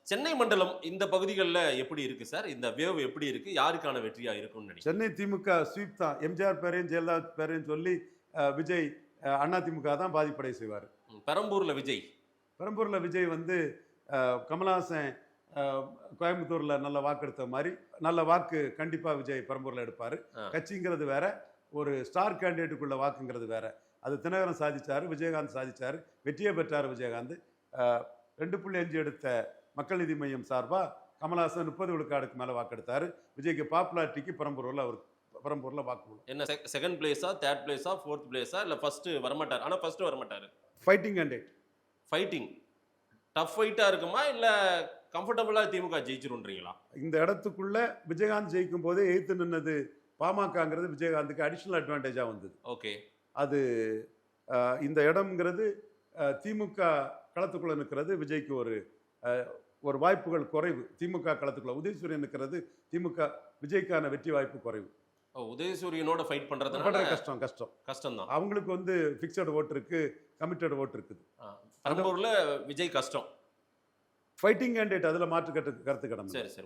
சென்னை மண்டலம் இந்த பகுதிகளில் எப்படி இருக்கு சார்? இந்த வேவ் எப்படி இருக்கு? யாருக்கான வெற்றியா இருக்கும்னு நினைக்கிறீங்க? சென்னை திமுக ஸ்வீப் தான். எம்ஜிஆர் பேரையும் ஜெயலலிதா பேரையும் சொல்லி விஜய் அண்ணா திமுக தான் பாதிப்படை செய்வார். பெரம்பூர்ல விஜய். பெரம்பூரில் விஜய் வந்து கமலஹாசன் கோயம்புத்தூரில் நல்ல வாக்கு எடுத்த மாதிரி நல்ல வாக்கு கண்டிப்பாக விஜய் பெரம்பூரில் எடுப்பார். கட்சிங்கிறது வேற, ஒரு ஸ்டார் கேண்டிடேட்டுக்குள்ள வாக்குங்கிறது வேற. அது தினகரன் சாதிச்சார், விஜயகாந்த் சாதிச்சார், வெற்றியை பெற்றார் விஜயகாந்த். 2.5 எடுத்த மக்கள் நீதி மையம் சார்பாக கமலஹாசன் 30 விழுக்காடுக்கு மேலே வாக்கெடுத்தார். விஜய்க்கு பாப்புலாரிட்டிக்கு பெரம்பூரில் வாக்கு. என்ன செகண்ட் பிளேஸா, தேர்ட் பிளேஸா, ஃபோர்த் பிளேஸா, இல்லை ஃபர்ஸ்ட் வரமாட்டார்? ஆனால் ஃபர்ஸ்ட் வரமாட்டார். Fighting candidate. ஃபைட்டிங் டஃப் ஃபைட்டா இருக்குமா, இல்லை கம்ஃபர்டபுளாக திமுக ஜெயிச்சிருன்றீங்களா? இந்த இடத்துக்குள்ள விஜயகாந்த் ஜெயிக்கும் போதே எய்த்து நின்னது பாமகங்கிறது விஜயகாந்துக்கு அடிஷ்னல் அட்வான்டேஜாக வந்தது. ஓகே. அது இந்த இடம்ங்கிறது திமுக களத்துக்குள்ள நிற்கிறது விஜய்க்கு ஒரு வாய்ப்புகள் குறைவு. திமுக களத்துக்குள்ள உதயசூரியன் நிற்கிறது திமுக விஜய்க்கான வெற்றி வாய்ப்பு குறைவு. உதயசூரியனோட ஃபைட் பண்றதுனால கஷ்டம் தான். அவங்களுக்கு வந்து ஃபிக்ஸட் ஓட்டு இருக்கு, கமிட்டட் ஓட்டு இருக்குது. பெரம்பூர்ல விஜய் கஷ்டம். ஃபைட்டிங் கேண்டிடேட், அதில் மாற்று கருத்து கடமை. சரி சரி.